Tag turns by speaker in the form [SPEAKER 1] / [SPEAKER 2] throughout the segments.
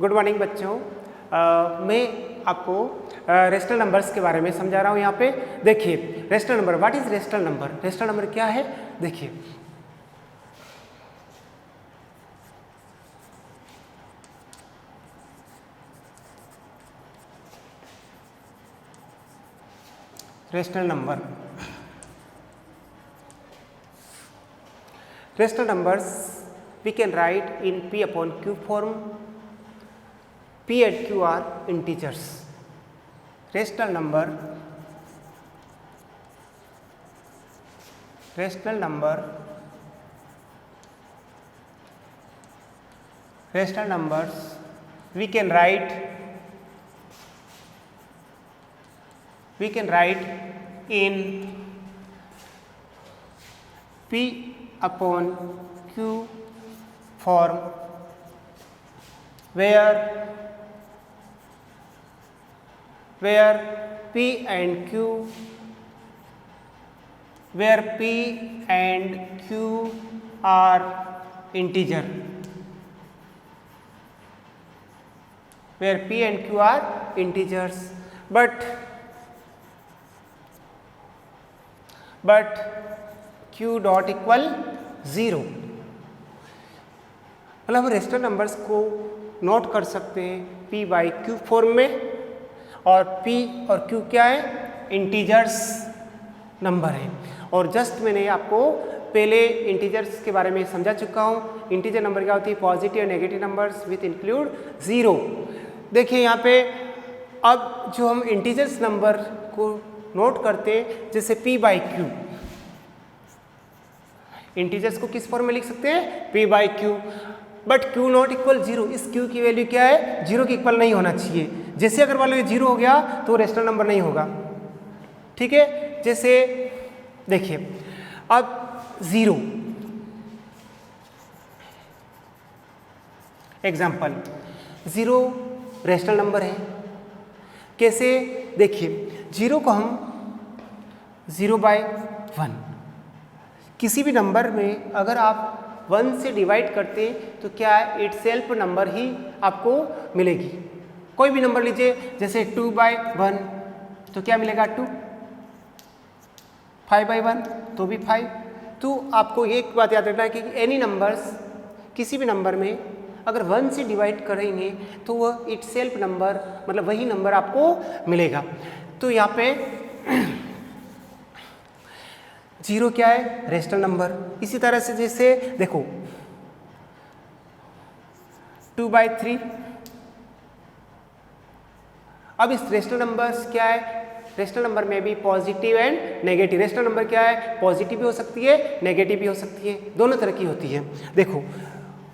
[SPEAKER 1] Good morning बच्चों। मैं आपको रेशनल नंबर्स के बारे में समझा रहा हूँ। यहाँ पे देखिए rational number, what is rational number? Rational number क्या है? देखिए rational number, rational numbers we can write in P upon Q form. P and Q are integers. Rational number, rational number, rational numbers we can write in P upon Q form where P and Q are integer, where P and Q are integers, but Q dot equal 0। मतलब हम rational numbers को note कर सकते हैं P by Q form में, और P और Q क्या है? इंटीजर्स नंबर है। और जस्ट मैंने आपको पहले इंटीजर्स के बारे में समझा चुका हूँ। इंटीजर नंबर क्या होती है? पॉजिटिव और नेगेटिव नंबर्स विथ इंक्लूड 0। देखिए यहाँ पे अब जो हम इंटीजर्स नंबर को नोट करते हैं, जैसे P बाई Q, इंटीजर्स को किस फॉर्म में लिख सकते हैं? P by Q, but Q not equal 0। इस Q की वैल्यू क्या है? 0 के इक्वल नहीं होना चाहिए। जैसे अगर मान लो 0 हो गया तो रेशनल नंबर नहीं होगा, ठीक है। जैसे देखिए अब 0 एग्जाम्पल, 0 रेशनल नंबर है। कैसे? देखिए 0 को हम 0/1, किसी भी नंबर में अगर आप 1 से डिवाइड करते तो क्या है? इट सेल्फ नंबर ही आपको मिलेगी। कोई भी नंबर लीजिए, जैसे 2/1 तो क्या मिलेगा? 2। 5/1 तो भी 5। तो आपको एक बात याद रखना है कि एनी नंबर्स, किसी भी नंबर में अगर 1 से डिवाइड करेंगे तो वह इट सेल्फ नंबर, मतलब वही नंबर आपको मिलेगा। तो यहाँ पे 0 क्या है? Rational number. इसी तरह से जैसे देखो 2/3, अब इस रेशनल नंबर्स क्या है? रेशनल नंबर में भी positive and negative. Rational number क्या है? पॉजिटिव भी हो सकती है, नेगेटिव भी हो सकती है, दोनों तरह की होती है। देखो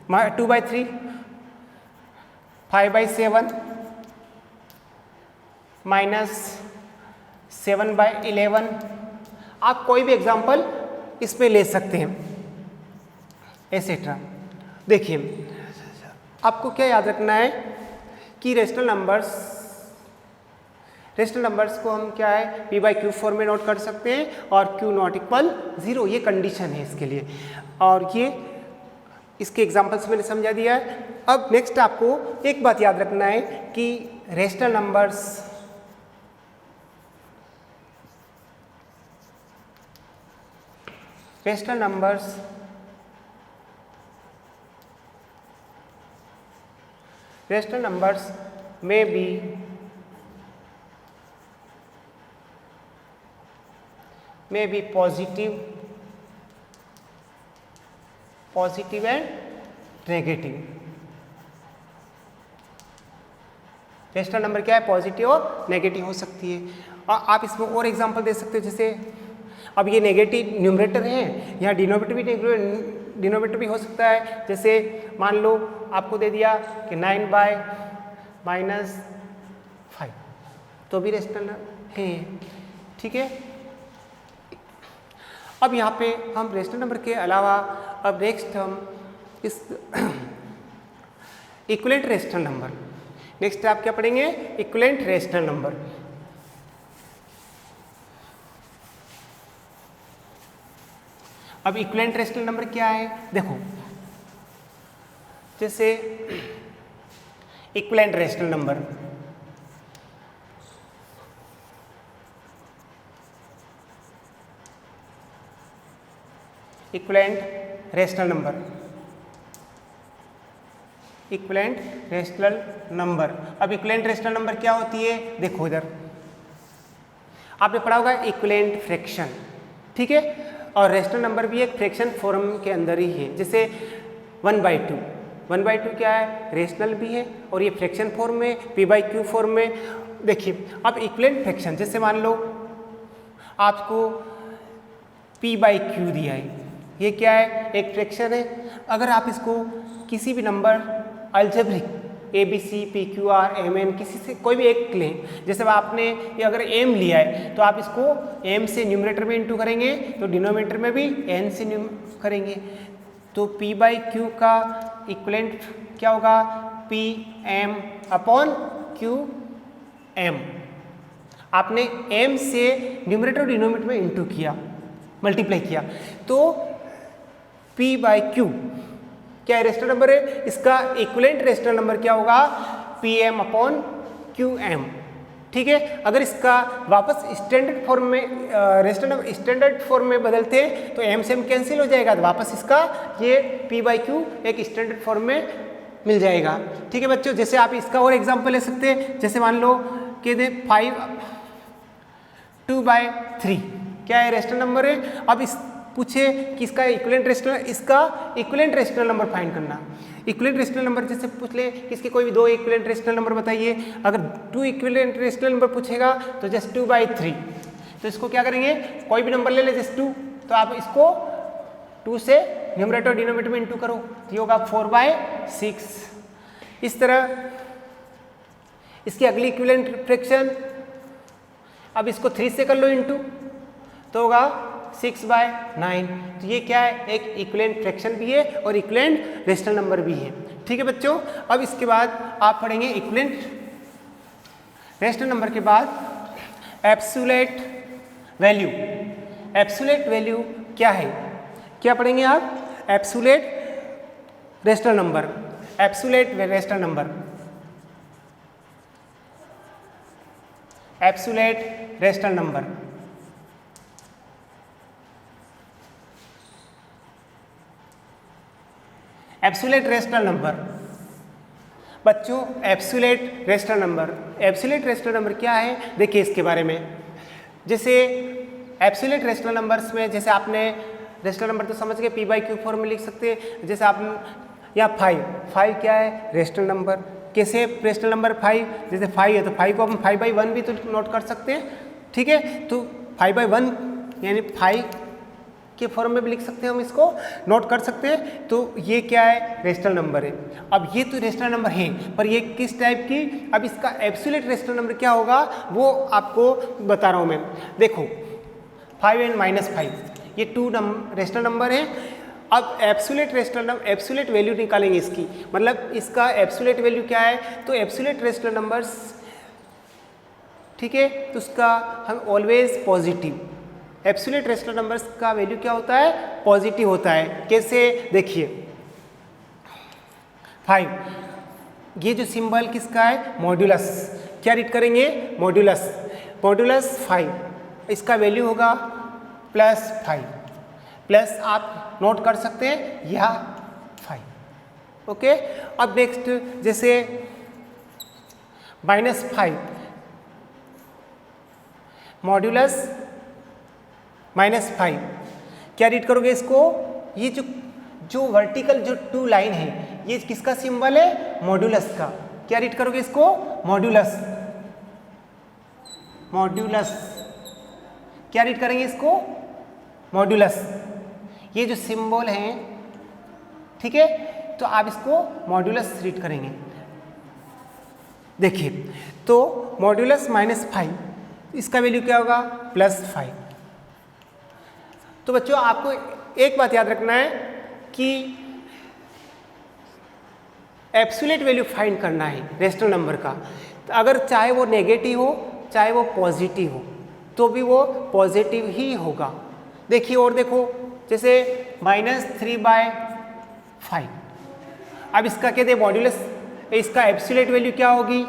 [SPEAKER 1] 2/3, 5/7, -7/11। आप कोई भी एग्जाम्पल इसमें ले सकते हैं, एसेट्रा। देखिए आपको क्या याद रखना है कि रेशनल नंबर्स को हम क्या है? P बाई Q फॉर्म में नोट कर सकते हैं, और Q नॉट इक्वल 0, ये कंडीशन है इसके लिए। और ये इसके एग्जाम्पल्स मैंने समझा दिया है। अब नेक्स्ट आपको एक बात याद रखना है कि rational numbers may be positive and negative. Rational number क्या है? पॉजिटिव और नेगेटिव हो सकती है। और आप इसमें और एग्जांपल दे सकते हो, जैसे अब ये नेगेटिव न्यूमरेटर है, यहाँ डिनोमिनेटर भी हो सकता है। जैसे मान लो आपको दे दिया कि 9/-5, तो भी रेशनल है, ठीक है। अब यहाँ पे हम रेशनल नंबर के अलावा अब नेक्स्ट हम इस इक्विवेलेंट रेशनल नंबर, नेक्स्ट आप क्या पढ़ेंगे? Equivalent rational number. अब इक्विवेलेंट रेशनल नंबर क्या है? देखो जैसे equivalent rational number. Equivalent rational number, equivalent rational number. अब इक्विवेलेंट रेशनल नंबर क्या होती है, देखो इधर आपने पढ़ा होगा इक्विवेलेंट फ्रैक्शन, ठीक है। और रेशनल नंबर भी एक फ्रैक्शन फॉर्म के अंदर ही है, जैसे 1/2, 1/2 क्या है, रेशनल भी है और ये फ्रैक्शन फॉर्म में, p/q फॉर्म में। देखिए अब इक्विवेलेंट फ्रैक्शन, जैसे मान लो आपको p/q दिया है, ये क्या है, एक फ्रैक्शन है। अगर आप इसको किसी भी number algebraic ABC, PQR, MN किसी से कोई भी एक लें, जैसे आपने ये अगर m लिया है तो आप इसको m से न्यूमरेटर में इंटू करेंगे तो डिनोमिनेटर में भी n से करेंगे, तो p/q का इक्विवेलेंट क्या होगा, Pm/Qm। आपने m से न्यूमरेटर और डिनोमिनेटर में इंटू किया, मल्टीप्लाई किया, तो p/q क्या रेशनल नंबर है, इसका इक्विवेलेंट रेशनल नंबर क्या होगा, Pm/Qm, ठीक है। अगर इसका वापस स्टैंडर्ड फॉर्म में रेशनल नंबर स्टैंडर्ड फॉर्म में बदलते हैं तो m से m कैंसिल हो जाएगा, तो वापस इसका ये p/q एक स्टैंडर्ड फॉर्म में मिल जाएगा, ठीक है बच्चों। जैसे आप इसका और एग्जांपल ले सकते हैं, जैसे मान लो कि 2/3 क्या है, रेशनल नंबर है। अब इस पूछे कि इसका इक्विवेलेंट रेशनल नंबर फाइंड करना। इक्विवेलेंट रेशनल नंबर जैसे पूछ ले कि इसके कोई भी 2 इक्विवेलेंट रेशनल नंबर बताइए, अगर 2 इक्विवेलेंट रेशनल नंबर पूछेगा तो जस्ट 2/3, तो इसको क्या करेंगे, कोई भी नंबर ले ले जस्ट 2, तो आप इसको 2 से न्यूमरेटर और डिनोमिनेटर में इंटू करो, तो ये होगा 4/6। इस तरह इसकी अगली इक्विवेलेंट फ्रैक्शन, अब इसको 3 से कर लो इंटू, तो होगा 6/9। तो ये क्या है, एक इक्विवेलेंट फ्रैक्शन भी है और इक्विवेलेंट रेशनल नंबर भी है, ठीक है बच्चों। अब इसके बाद आप पढ़ेंगे इक्विवेलेंट रेशनल नंबर के बाद एब्सोल्यूट वैल्यू। एब्सोल्यूट वैल्यू क्या है, क्या पढ़ेंगे आप, absolute rational number, absolute rational number, absolute rational number. Absolute rational number बच्चों, absolute rational number, absolute rational number क्या है, देखिए इसके बारे में। जैसे एब्सोल्यूट रेशनल नंबर्स में, जैसे आपने रेशनल नंबर तो समझ गए, p/q फॉर्म में लिख सकते हैं। जैसे आप यहाँ 5 क्या है, रेशनल नंबर। कैसे रेशनल नंबर 5, जैसे 5 है तो 5 को हम 5/1 भी तो नोट कर सकते हैं, ठीक है। तो 5/1 यानी 5 के फॉर्म में भी लिख सकते हैं, हम इसको नोट कर सकते हैं। तो ये क्या है, रेशनल नंबर है। अब ये तो रेशनल नंबर है, पर ये किस टाइप की, अब इसका एब्सोल्यूट रेशनल नंबर क्या होगा वो आपको बता रहा हूँ मैं। देखो 5 and -5 ये 2 रेशनल नंबर है। अब absolute rational number, absolute value निकालेंगे इसकी, मतलब इसका एब्सोल्यूट वैल्यू क्या है, तो एब्सोल्यूट रेशनल नंबर्स, ठीक है, तो उसका हम always positive, absolute rational numbers का वैल्यू क्या होता है, पॉजिटिव होता है। कैसे, देखिए 5, ये जो सिंबल किसका है, मॉड्यूलस, क्या रीड करेंगे, मॉड्यूलस, मॉड्यूलस 5, इसका वैल्यू होगा +5, प्लस आप नोट कर सकते हैं यह 5, ओके। अब नेक्स्ट जैसे -5, मॉड्यूलस -5, क्या रीड करोगे इसको, ये जो वर्टिकल जो 2 लाइन है ये किसका सिंबल है, मॉड्यूलस का, क्या रीड करोगे इसको, मॉड्यूलस, मॉड्यूलस, क्या रीड करेंगे इसको, मॉड्यूलस। ये जो सिंबल है, ठीक है, तो आप इसको मॉड्यूलस रीड करेंगे। देखिए तो मॉड्यूलस -5, इसका वैल्यू क्या होगा, +5। तो बच्चों आपको एक बात याद रखना है कि एब्सोल्यूट वैल्यू फाइंड करना है रेशनल नंबर का, तो अगर चाहे वो नेगेटिव हो चाहे वो पॉजिटिव हो तो भी वो पॉजिटिव ही होगा। देखिए और देखो, जैसे -3/5, अब इसका कहते हैं मॉड्यूलस इसका एब्सोल्यूट वैल्यू क्या होगी,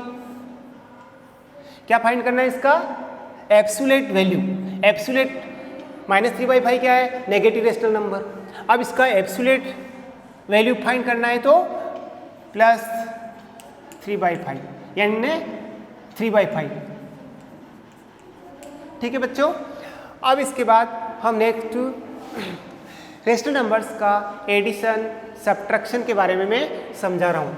[SPEAKER 1] क्या फाइंड करना है इसका एब्सोल्यूट वैल्यू। एब्सोल्यूट -3/5 क्या है, नेगेटिव रेशनल नंबर। अब इसका एब्सोल्यूट वैल्यू फाइंड करना है तो +3/5 यानी 3/5। ठीक है बच्चों, अब इसके बाद हम नेक्स्ट रेशनल नंबर्स का एडिशन सब्ट्रैक्शन के बारे में मैं समझा रहा हूँ।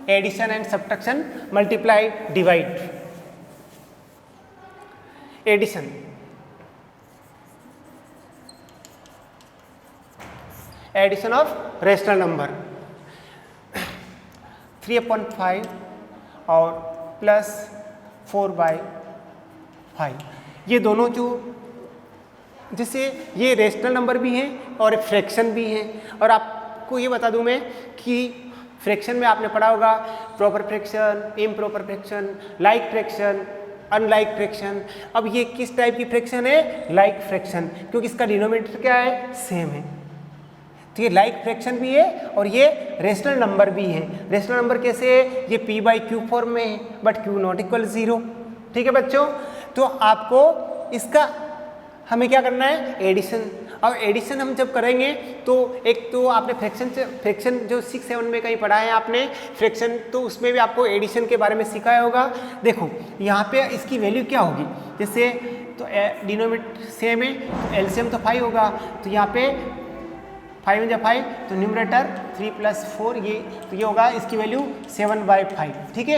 [SPEAKER 1] Addition and subtraction, multiply, divide. Addition, addition of rational number 3/5 और +4/5, ये दोनों जो जैसे ये रेशनल नंबर भी हैं और फ्रैक्शन भी हैं। और आपको ये बता दूं मैं कि फ्रैक्शन में आपने पढ़ा होगा proper fraction, improper fraction, like fraction, unlike fraction. अब ये किस टाइप की फ्रैक्शन है, लाइक फ्रैक्शन, क्योंकि इसका डिनोमिनेटर क्या है, सेम है। तो ये लाइक फ्रैक्शन भी है और ये रेशनल नंबर भी है। रेशनल नंबर कैसे है, ये p/q फॉर्म में है बट q नॉट इक्वल 0। ठीक है बच्चों, तो आपको इसका हमें क्या करना है, एडिशन। और एडिशन हम जब करेंगे तो एक तो आपने फ्रैक्शन जो 6-7 में कहीं पढ़ा है आपने फ्रैक्शन, तो उसमें भी आपको एडिशन के बारे में सिखाया होगा। देखो यहाँ पे इसकी वैल्यू क्या होगी, जैसे तो डिनोमिनेटर सेम है तो एलसीएम तो 5 होगा, तो यहाँ पे 5 × 5 तो न्यूमरेटर 3 + 4 ये, तो ये होगा इसकी वैल्यू 7/5। ठीक है।